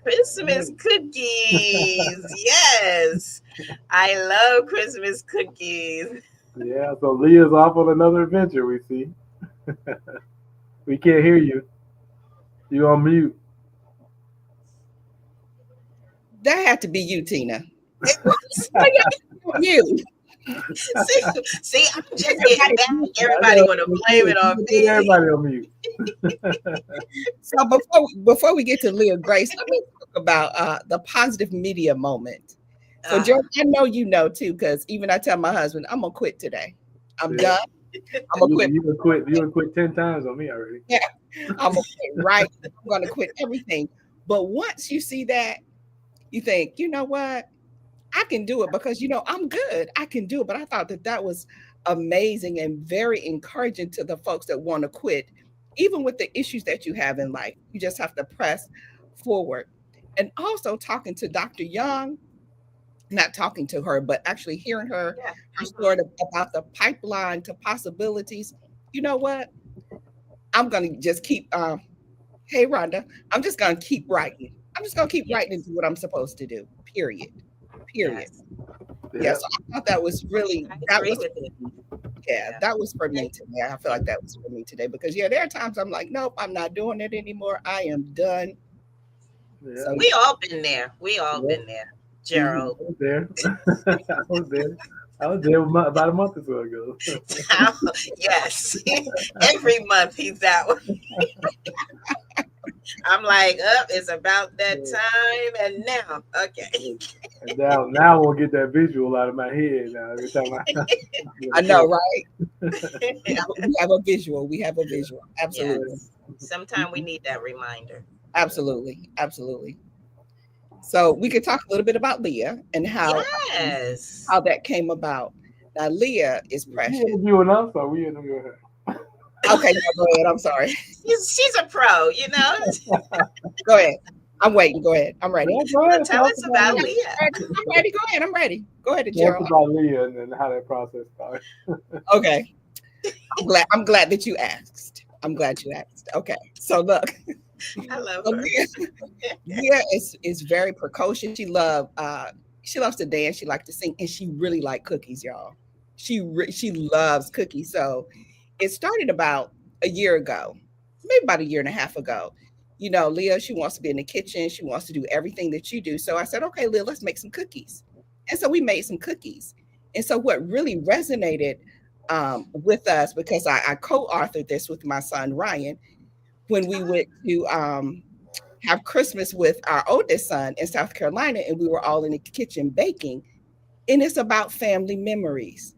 Christmas cookies. Yes. I love Christmas cookies. Yeah, so Leah's off on another adventure, we see. We can't hear you. You on mute. That had to be you, Tina. It was. You. See, I'm just getting back. Everybody want to blame it on Put me. everybody on mute. So before we get to Leah Grace, let me talk about the positive media moment. So George, I know you know too, because even I tell my husband, I'm gonna quit today. I'm done. I'm gonna quit. You would quit 10 times on me already. Yeah, I'm gonna quit. Right. I'm gonna quit everything. But once you see that, you think, you know what? I can do it because, I'm good. I can do it. But I thought that was amazing and very encouraging to the folks that want to quit, even with the issues that you have in life. You just have to press forward. And also talking to Dr. Young, not talking to her, but actually hearing her story about the pipeline to possibilities. You know what? I'm going to just keep, hey, Rhonda, I'm just going to keep writing. I'm just going to keep writing into what I'm supposed to do, period. Yes. Yeah, so I thought that was really, that was for me today. I feel like that was for me today because, there are times I'm like, nope, I'm not doing it anymore. I am done. Yeah. So, we all been there. Been there. Gerald. I was there. I was there about a month or so ago. Yes. Every month he's out. I'm like, it's about that time, and now, okay. And now we'll get that visual out of my head. Now every time I know, right? We have a visual. Absolutely. Yes. Sometimes we need that reminder. Absolutely. So we could talk a little bit about Leah and how that came about. Now Leah is precious. You interviewing us, or we interviewing her? Okay, go ahead. I'm sorry. She's a pro, Go ahead. I'm waiting. Go ahead. I'm ready. Go ahead. Tell us about Leah. I'm ready. Go ahead. I'm ready. Go ahead, Tell Gerald. us about Leah and how that process started. Okay. I'm glad that you asked. I'm glad you asked. Okay. So look. I love her. Leah is very precocious. She loves to dance. She likes to sing, and she really likes cookies, y'all. She loves cookies. So it started about a year ago, maybe about a year and a half ago. Leah, she wants to be in the kitchen. She wants to do everything that you do. So I said, okay, Leah, let's make some cookies. And so we made some cookies. And so what really resonated with us, because I co-authored this with my son, Ryan, when we went to have Christmas with our oldest son in South Carolina, and we were all in the kitchen baking. And it's about family memories.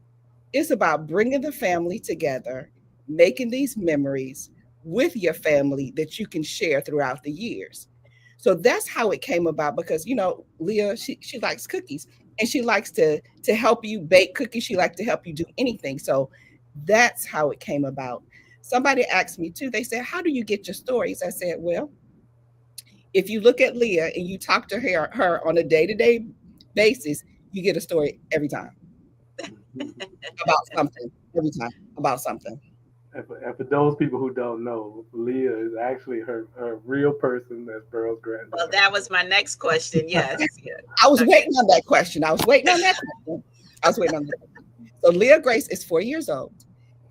It's about bringing the family together, making these memories with your family that you can share throughout the years. So that's how it came about because, Leah, she likes cookies and she likes to help you bake cookies. She likes to help you do anything. So that's how it came about. Somebody asked me too, they said, how do you get your stories? I said, well, if you look at Leah and you talk to her on a day-to-day basis, you get a story every time. About something, every time, about something. And for those people who don't know, Leah is actually her real person. That's Beryl's granddaughter. Well, that was my next question. Yes. I was waiting on that question. So Leah Grace is 4 years old,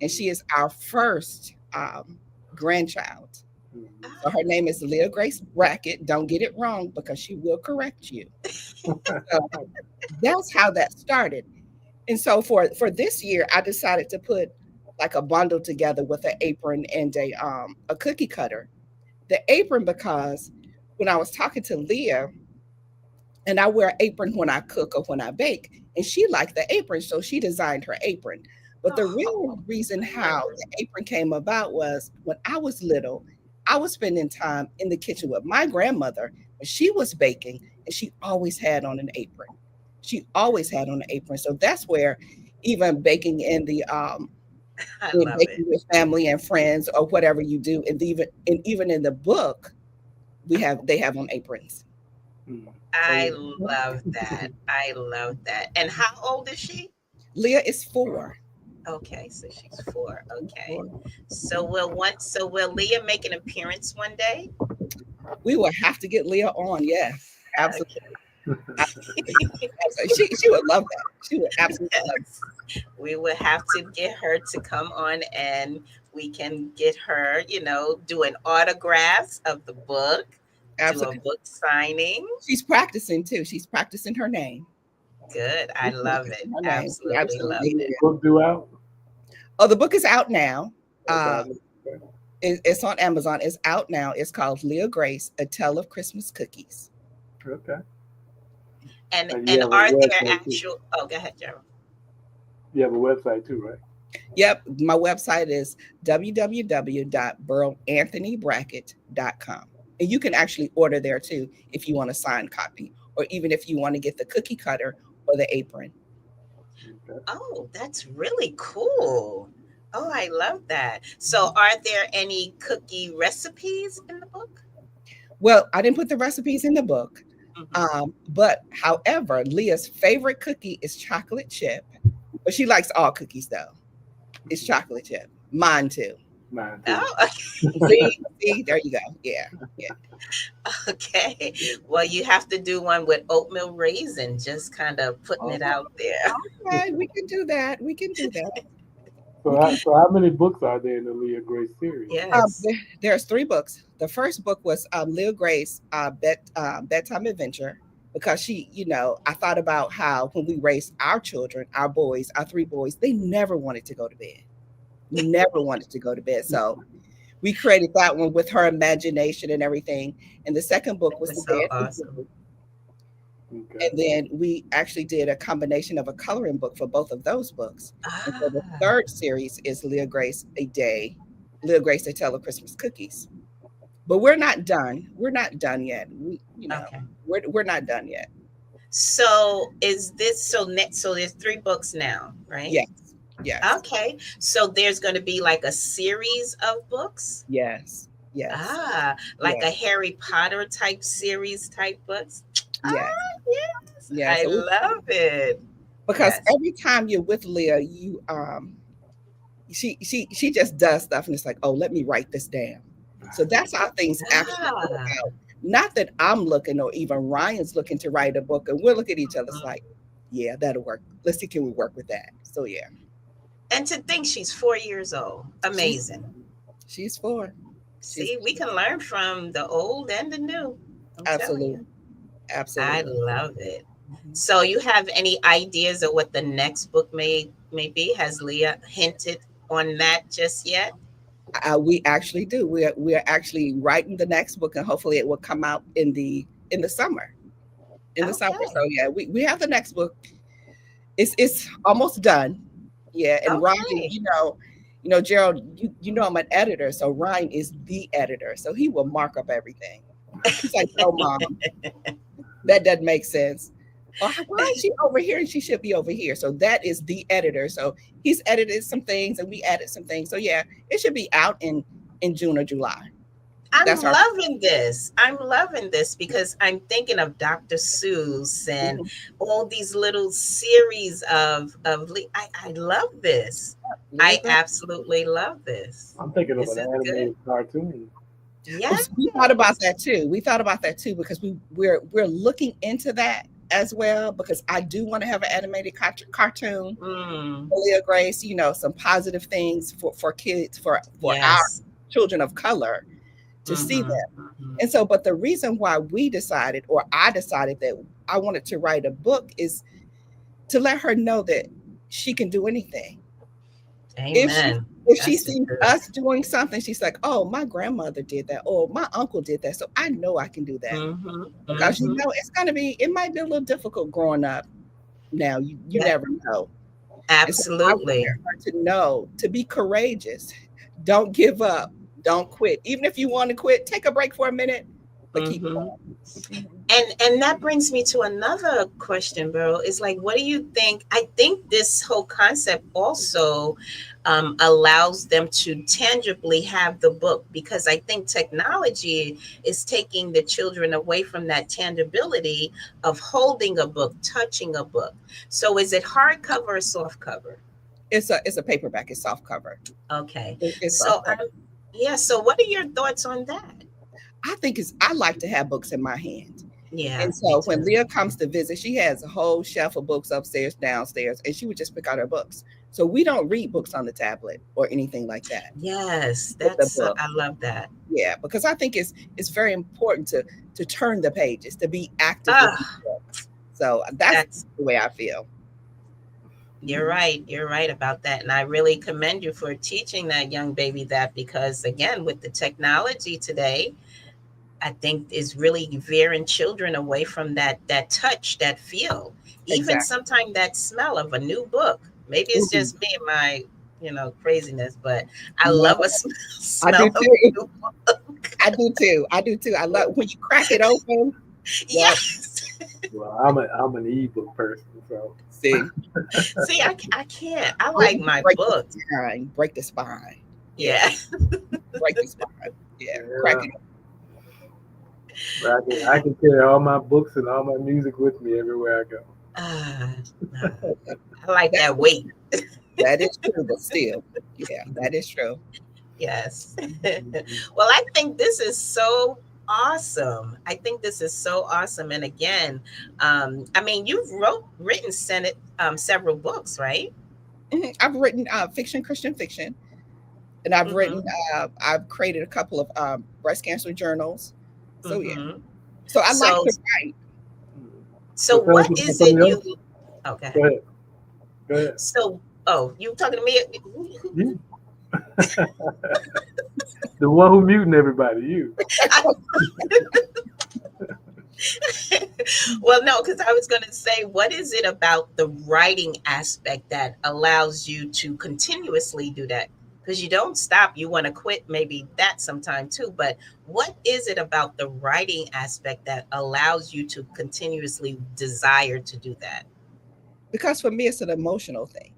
and she is our first grandchild. So her name is Leah Grace Brackett. Don't get it wrong because she will correct you. So that's how that started. And so for this year, I decided to put like a bundle together with an apron and a cookie cutter. The apron because when I was talking to Leah, and I wear an apron when I cook or when I bake, and she liked the apron, so she designed her apron. But the real reason how the apron came about was when I was little, I was spending time in the kitchen with my grandmother when she was baking, and she always had on an apron. She always had on an apron. So that's where even baking in the I in love it. baking with family and friends or whatever you do, and even in the book, they have on aprons. Mm. I So, love that. I love that. And how old is she? Leah is 4. Okay, so she's 4. Okay. 4. So will Leah make an appearance one day? We will have to get Leah on. Yes, absolutely. Okay. She would love that. She would absolutely love Yes. We would have to get her to come on and we can get her, doing autographs of the book, that. do a Absolutely. book signing. She's practicing too. She's practicing her name. Good. I She's love it. practicing her name. She Absolutely love absolutely. it. book due out. Oh, the book is out now. Okay. It's on Amazon. It's out now. It's called Leah Grace: A Tale of Christmas Cookies. Okay. And you have a are there website, too. actual go ahead, Gerald. You have a website too, right? Yep, my website is www.berylanthonybrackett.com. And you can actually order there too if you want a signed copy, or even if you want to get the cookie cutter or the apron. Okay. Oh, that's really cool. Oh, I love that. So are there any cookie recipes in the book? Well, I didn't put the recipes in the book. Mhm. But however, Leah's favorite cookie is chocolate chip. But she likes all cookies though. It's chocolate chip. Mine too. Mine too. Oh, okay. See, there you go. Yeah. Okay. Well, you have to do one with oatmeal raisin, just kind of putting it out there. Okay, we can do that. We can do that. So how many books are there in the Leah Grace series? Yes. There's 3 books. The first book was Leah Grace Bedtime Adventure, because she, I thought about how when we raised our children, our boys, our 3 boys, they never wanted to go to bed. Never wanted to go to bed. So we created that one with her imagination and everything. And the second book was That's the so Dancing awesome. Blue. Okay. And then we actually did a combination of a coloring book for both of those books. And so the Ah, third series is Leah Grace: A Tale of Christmas Cookies. But we're not done. We're not done yet. okay. We're not done yet. So is this so there's 3 books now, right? Yes. Yes. Okay. So there's going to be like a series of books? Yes. Yes. Ah, like Yes. a Harry Potter type series type books? Yes. Ah, yes. Yes. I So love it. because Yes. every time you're with Leah, she just does stuff and it's like, oh, let me write this down. So that's how things actually work Ah, out. Not that I'm looking or even Ryan's looking to write a book, and we'll look at each other's like, yeah, that'll work. Let's see, can we work with that? So yeah. and to think she's 4 years old. Amazing. She's 4. See, we can learn from the old and the new. I'm telling Absolutely. you. I Absolutely. love it. So you have any ideas of what the next book may be? Has Leah hinted on that just yet? We actually do. We are actually writing the next book, and hopefully it will come out in the summer. In the summer. Okay. So yeah, we have the next book. It's almost done. Yeah, and Ryan, Okay. Gerald, I'm an editor, so Ryan is the editor, so he will mark up everything. He's like, "No, Mom, that doesn't make sense. Or why is she over here and she should be over here?" So that is the editor. So he's edited some things and we added some things. So yeah, it should be out in June or July. I'm That's our loving this. I'm loving this because I'm thinking of Dr. Seuss and all these little series of I love this. I absolutely love this. I'm thinking of This an is good. animated cartoon. Yes. We thought about that too. We thought about that too because we're looking into that as well, because I do want to have an animated cartoon Mm, for Leah Grace, some positive things for kids, for our yes. children of color to see Mhm, that. mhm. And so, but the reason why I decided that I wanted to write a book is to let her know that she can do anything. Amen. If she That's the sees truth. us doing something, she's like, oh, my grandmother did that, or my uncle did that. So I know I can do that. Mhm, Because mhm. it might be a little difficult growing up. Now you Yeah. never know. And so I Absolutely. want her to know, to be courageous. Don't give up. Don't quit. Even if you want to quit, take a break for a minute, but keep Mhm. going. And that brings me to another question, Beryl. Is like, what do you think? I think this whole concept also allows them to tangibly have the book, because I think technology is taking the children away from that tangibility of holding a book, touching a book. So is it hardcover or soft cover? It's a paperback. It's soft cover. Okay. It's So soft cover. yeah, so what are your thoughts on that? I like to have books in my hand. Yeah, And me so when too. Leah comes to visit, she has a whole shelf of books upstairs, downstairs, and she would just pick out her books. So we don't read books on the tablet or anything like that Yes, with the that's book. I love that. Yeah, because I think it's very important to turn the pages, to be active with the Ah, books. So that's that's the way I feel. you're right. You're right about that. And I really commend you for teaching that young baby that, because again, with the technology today, I think is really veering children away from that touch, that feel, even Exactly. sometimes that smell of a new book. Maybe it's Mhm. just me and my, craziness, but I No, love a I smell do of too. a new book. I do too. I do too. I love when you crack it open. Yep. Yes. Well, I'm an ebook person, so See, See, I can't. I break like my break the books. spine. Break the spine. Yeah, Yeah. break the spine. Yeah, crack yeah. it But I can carry all my books and all my music with me everywhere I go. Ah, nah. I like open. that weight. That is true, but still, yeah, that is true. Yes. Mhm. Well, I think this is so awesome. I think this is so awesome. And again, I mean, you've written several books, right? I've written fiction, Christian fiction, and Mm-hmm. I've created a couple of breast cancer journals. So yeah, Mm-hmm. so I like So, to write. so So tell us what about is something it else. you? Okay. Go ahead. Go ahead. So, oh, you talking to me? You. The one who muting everybody. You. Well, no, because I was going to say, what is it about the writing aspect that allows you to continuously do that? Because you don't stop, you want to quit, maybe that sometime too. But what is it about the writing aspect that allows you to continuously desire to do that? Because for me it's an emotional thing.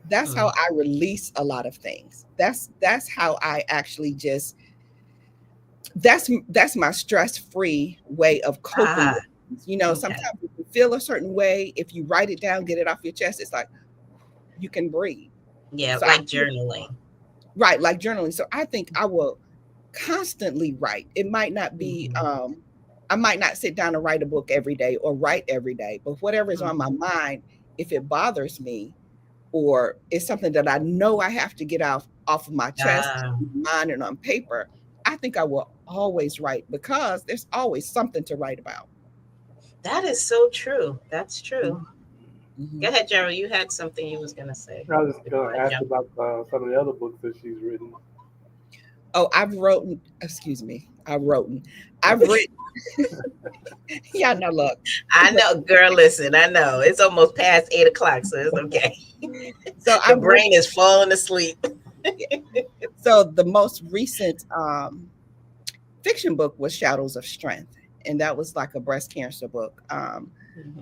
That's how Mm. I release a lot of things. That's how I actually just that's my stress-free way of coping Ah, with things. You know, okay. sometimes if you feel a certain way, if you write it down, get it off your chest, it's like you can breathe. Yeah, So I like journaling. right, like journaling. So I think I will constantly write. It might not be Mhm. I might not sit down and write a book every day or write every day, but whatever is on my Mhm. mind, if it bothers me or it's something that I know I have to get off of my chest, Ah, mind and on paper, I think I will always write because there's always something to write about. that is so true. That's true. Go Mhm. ahead, Gerald. You had something you was going to say I was just before going I to ask jump. about some of the other books that she's written. Oh, I've written, excuse me, I've written, yeah, no, look. I know, girl. Listen, I know it's almost past 8 o'clock, so it's okay. So The I've written, brain is falling asleep. so the most recent fiction book was Shadows of Strength. And that was like a breast cancer book Mhm.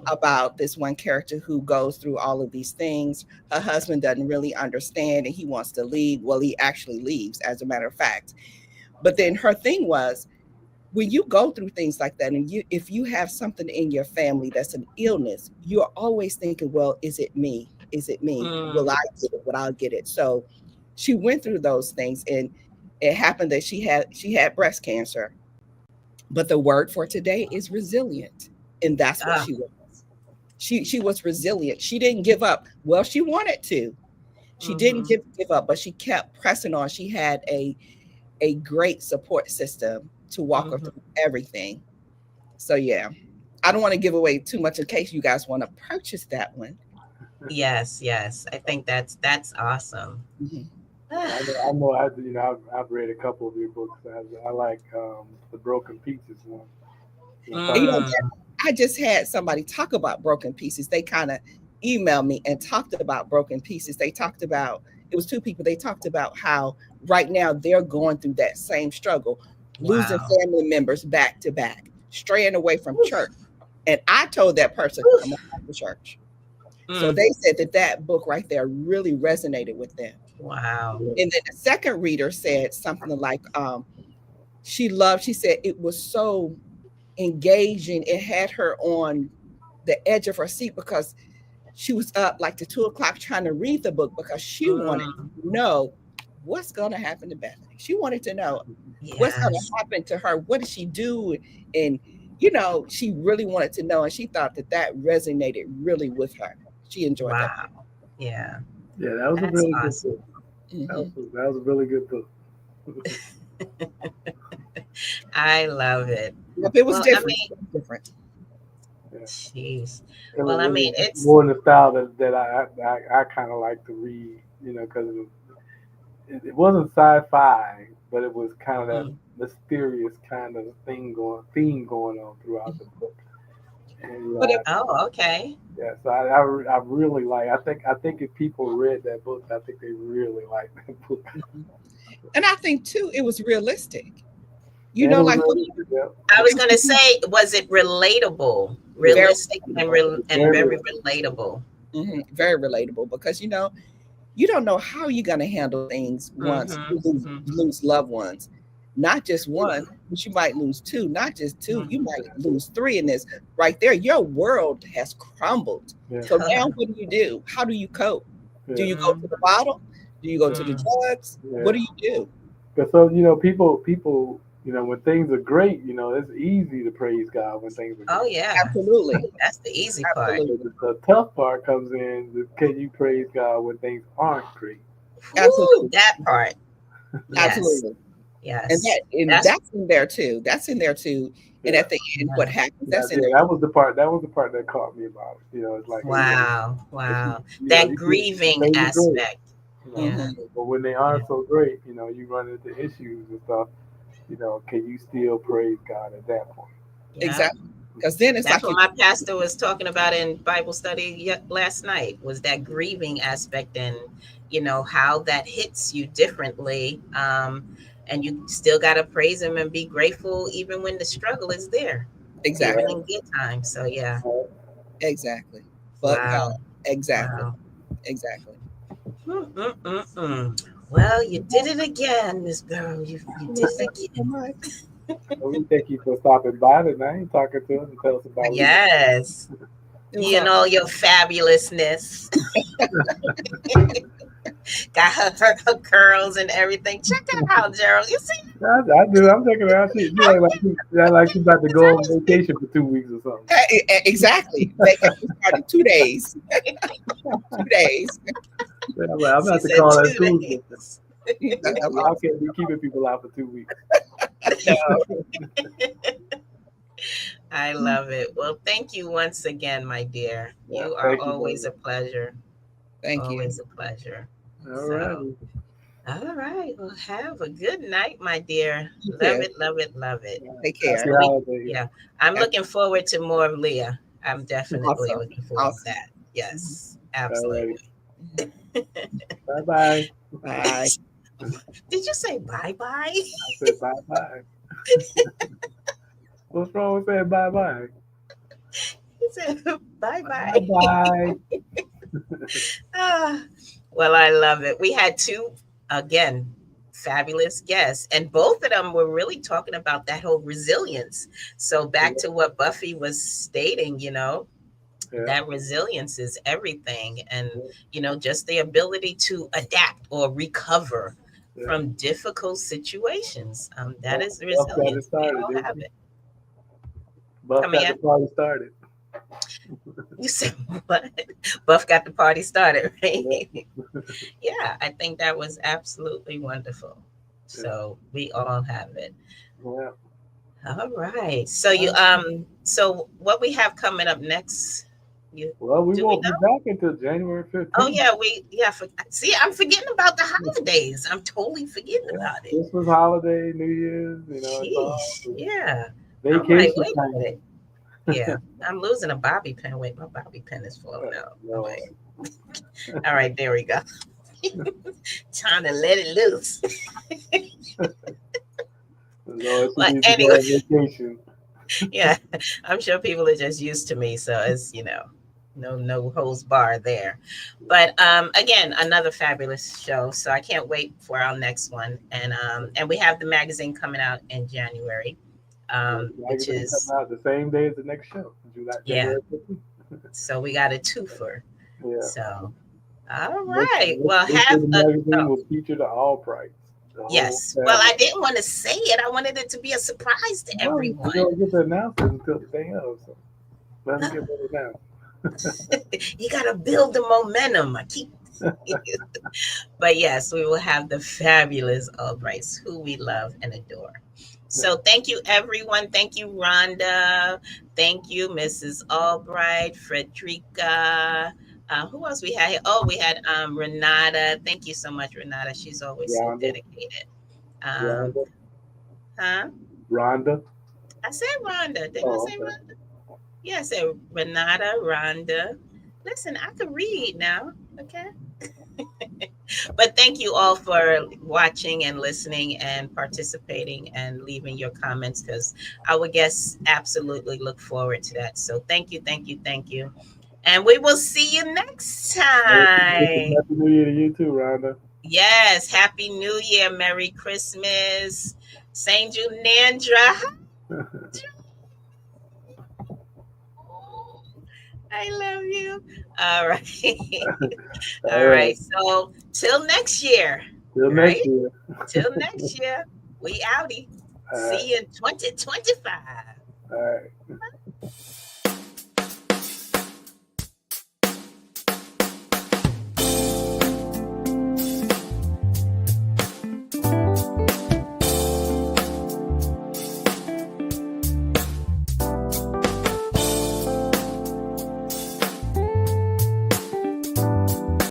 about this one character who goes through all of these things. Her husband doesn't really understand and he wants to leave. Well, he actually leaves, as a matter of fact. But then her thing was, when you go through things like that, and if you have something in your family that's an illness, you're always thinking, well, is it me? Is it me? Will I Mm. get it? Will I get it? So she went through those things, and it happened that she had breast cancer. But the word for today is resilient, and that's what Ah. she was. She was resilient. She didn't give up. Well, she wanted to. She didn't Mhm. give up, but she kept pressing on. She had a great support system to walk her Mhm. through everything. So yeah, I don't want to give away too much in case you guys want to purchase that one. Yes, yes. I think that's awesome. Mhm. I know. I know. I've read a couple of your books. I like the Broken Pieces one. You know, talk You know, about Mm. I just had somebody talk about broken pieces. They kind of emailed me and talked about broken pieces. They talked about, it was two people, they talked about how right now they're going through that same struggle, losing Wow. family members back to back, straying away from church. And I told that person, come on back to church. So they said that book right there really resonated with them. Wow. And then the second reader said something like, she said it was so engaging. It had her on the edge of her seat because she was up like to 2:00 trying to read the book because she wanted to know what's going to happen to Bethany. She wanted to know what's going to happen to her. What did she do? And, you know, she really wanted to know. And she thought that resonated really with her. She enjoyed that. Yeah. Yeah, that was a really good book. That was a really good book. I love it. If it was different. Yeah. Jeez. Well, I mean, it's more in the style that I kind of like to read, you know, because it wasn't sci-fi, but it was kind of that mysterious kind of theme going on throughout the book. And, okay. Yeah, so I really like. I think if people read that book, I think they really like that book. And I think too, it was realistic. You know, like I was gonna say, was it relatable, realistic, and very relatable? Very relatable, because you know, you don't know how you're gonna handle things once you lose loved ones. Not just one, but you might lose two. Not just two, you might lose three in this. Right there, your world has crumbled. Yeah. So now what do? How do you cope? Yeah. Do you go to the bottle? Do you go to the drugs? Yeah. What do you do? So, you know, people, you know, when things are great, you know, it's easy to praise God when things are great. Oh, yeah. Absolutely. That's the easy part. The tough part comes in, can you praise God when things aren't great? Absolutely. That part. Yes. Absolutely. Yes. And that's in there too. That's in there too. And at the end, what happens? That's in there. That was the part that caught me about it. You know, it's like wow. That grieving aspect. You know, but when they aren't so great, you know, you run into issues and stuff. You know, can you still praise God at that point? Yeah. Exactly. Because then it's that's what my pastor was talking about in Bible study last night, was that grieving aspect, and you know how that hits you differently. And you still got to praise him and be grateful even when the struggle is there. Exactly. Even in good times. So, yeah. Exactly. But wow. Exactly. Wow. Exactly. Well, you did it again, Miss Beryl. You did it again. Well, we thank you for stopping by tonight, talking to us and tell us about yes. You know, your fabulousness. Got her curls and everything. Check that out, Gerald. You see? I do. I'm checking it out. Like she's about to go on vacation for 2 weeks or something. Exactly. Vacation started 2 days. 2 days. Yeah, I'm not to call that 2 weeks. How can we keeping people out for 2 weeks? I love it. Well, thank you once again, my dear. You are always a pleasure. Thank you. Always a pleasure. All right. All right. Well, have a good night, my dear. Love it, love it, love it. Take care. Yeah. I'm looking forward to more of Leah. I'm definitely looking forward to that. Yes, absolutely. Bye-bye. Bye. Did you say bye-bye? I said bye-bye. What's wrong with saying bye-bye? You said bye-bye. Bye-bye. Well, I love it. We had two, again, fabulous guests, and both of them were really talking about that whole resilience. So back to what Buffy was stating, you know, that resilience is everything. And, you know, just the ability to adapt or recover from difficult situations. That is resilience. We all have it. Buff got the party started. You said what? Buff got the party started, right? Yeah, I think that was absolutely wonderful. So we all have it. Yeah. All right. So you so what we have coming up next? We won't be back until January 15th. Oh yeah, see, I'm forgetting about the holidays. I'm totally forgetting about it. Christmas holiday, New Year's, you know. Yeah. Vacation time. Yeah, I'm losing a bobby pin. Wait, my bobby pin is falling out. No. Wait. All right, there we go. Time to let it loose. Lord, But you need to go anyway, on vacation. yeah, I'm sure people are just used to me, so it's no holds bar there. But again, another fabulous show. So I can't wait for our next one, and we have the magazine coming out in January, The which magazine is coming out the same day as the next show, yeah. January 15th. So we got a twofer. Yeah. So all This, right, this, well this have year's a magazine oh, will feature the Albrights. The whole yes. Well, I family. didn't want to say it. I wanted it to be a surprise to No, we everyone. don't get the announcement until the day of. So let them get ready now. You got to build the momentum. I keep. But yes, we will have the fabulous Albrights, who we love and adore. So thank you, everyone. Thank you, Rhonda. Thank you, Mrs. Albright, Frederica. Who else we had here? Oh, we had Renata. Thank you so much, Renata. She's always so Rhonda, dedicated. Um, Rhonda, huh? Rhonda. I said Rhonda. Didn't I Oh, say okay. Rhonda? Yeah, I said Renata, Rhonda. Listen, I could read now. Okay. But thank you all for watching and listening and participating and leaving your comments, because our guests absolutely look forward to that. So thank you, thank you, thank you. And we will see you next time. Happy New Year to you too, Rhonda. Yes, Happy New Year, Merry Christmas. Saint Junandra. I love you. All right. All right. So till next year. Till Right? next year. Till next year. We outie. All See right. you in 2025. All right.